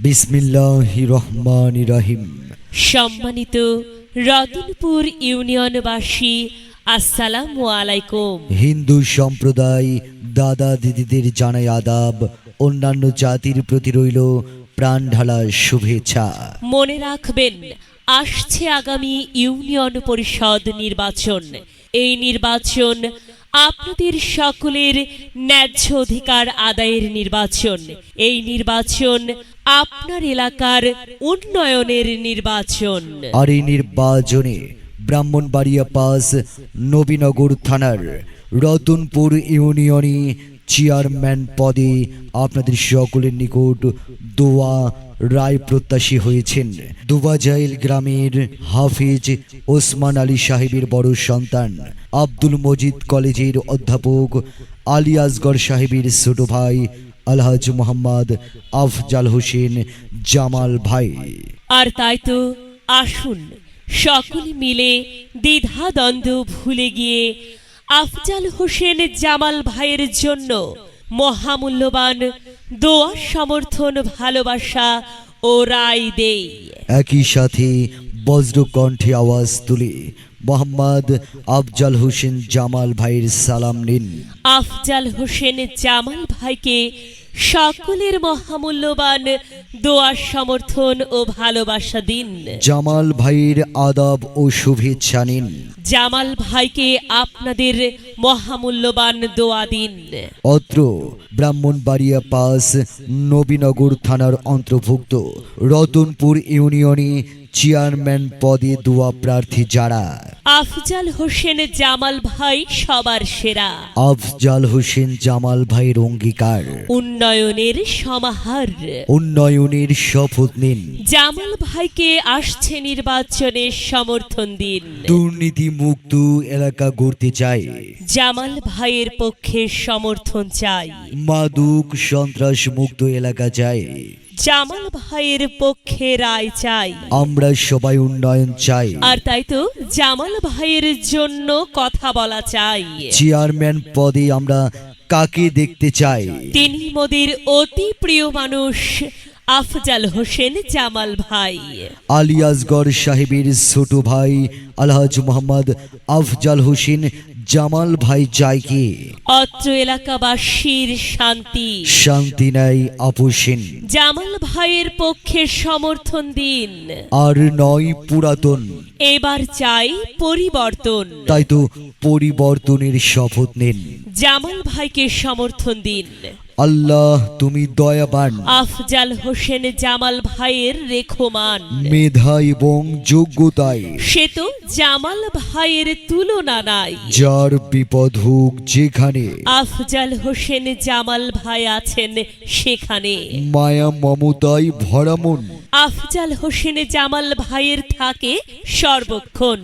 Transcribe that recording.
বিসমিল্লাহির রহমানির রহিম। সম্মানিত রতনপুর ইউনিয়নবাসী, আসসালামু আলাইকুম। হিন্দু সম্প্রদায় দাদা দিদিদের জানাই আদাব। অন্যান্য জাতির প্রতি রইল প্রাণ ঢালা শুভেচ্ছা। মনে রাখবেন, আসছে আগামী ইউনিয়ন পরিষদ নির্বাচন। এই নির্বাচন আপনাদের সকলের ন্যায্য অধিকার আদায়ের নির্বাচন। এই নির্বাচন আপনার এলাকার উন্নয়নের নির্বাচন। আর এই নির্বাচনে ব্রাহ্মণবাড়িয়া ৫ নবীনগর থানার রতনপুর ইউনিয়নে চেয়ারম্যান পদে আপনাদের সকলের নিকট দোয়া রায় প্রত্যাশী হয়েছেন দুবাজাইল গ্রামের হাফিজ ওসমান আলী সাহেবের বড় সন্তান আব্দুল মজিদ কলেজের অধ্যাপক আলী আসগর সাহেবের ছোট ভাই আলহাজ মোহাম্মদ আফজাল হোসেন জামাল ভাই। আর তাই তো আসুন সকলে মিলে দ্বিধাদ্বন্দ্ব ভুলে গিয়ে আফজাল হোসেন জামাল ভাইয়ের জন্য মহামূল্যবান দোয়া, সমর্থন, ভালোবাসা ও রায় দেই। একই সাথে বজ্রকণ্ঠে আওয়াজ তুলে মোহাম্মদ আফজাল হোসেন জামাল ভাইয়ের সালাম নিন। আফজাল হোসেন জামাল ভাইকে সকলের মহামূল্যবান দোয়া, সমর্থন ও ভালোবাসা দিন। জামাল ভাইয়ের আদাব ও শুভেচ্ছা নিন। জামাল ভাইকে আপনাদের মহামূল্যবান দোয়া দিন। অত্র ব্রাহ্মণবাড়িয়া ৫ নবীনগর থানার অন্তর্ভুক্ত রতনপুর ইউনিয়নে চেয়ারম্যান পদে দোয়া প্রার্থী যারা: আফজাল হোসেন জামাল ভাই সবার সেরা। আফজাল হোসেন জামাল ভাইয়ের অঙ্গীকার উন্নয়নের সমাহার। উন্নয়নের শপথ নিন। জামাল ভাইকে আসছে নির্বাচনে সমর্থন দিন। দুর্নীতি মুক্ত এলাকা গড়তে চাই। জামাল ভাইয়ের পক্ষে সমর্থন চাই। মাদক সন্ত্রাস মুক্ত এলাকা চাই। জামাল ভাইয়ের পক্ষে রায় চাই। আমরা সবাই উন্নয়ন চাই। আর তাই তো জামাল ভাইয়ের জন্য কথা বলা চাই। চেয়ারম্যান পদে আমরা কাকে দেখতে চাই? তিনি মোদের অতি প্রিয় মানুষ আফজাল হোসেন জামাল ভাই। আলী আসগর সাহেবের ছোট ভাই আলহাজ মোহাম্মদ আফজাল হোসেন জামাল ভাই চাই কি অত্র এলাকাবাসীর শান্তি। শান্তি নাই আপোষহীন। জামাল ভাইয়ের পক্ষে সমর্থন দিন। আর নয় পুরাতন। এবার চাই পরিবর্তন। তাই তো পরিবর্তনের শপথ নিন। জামাল ভাইকে সমর্থন দিন। আল্লাহ তুমি দয়াবান। আফজাল হোসেন জামাল ভাইয়ের রেখমান। মেধা এবং যোগ্যতায় সে তো জামাল ভাইয়ের তুলনা নাই। যার বিপদ হোক যেখানে, আফজাল হোসেন জামাল ভাই আছেন সেখানে। মায়া মমতায় ভরা মন আফজাল হোসেন জামাল ভাইয়ের থাকে সর্বক্ষণ।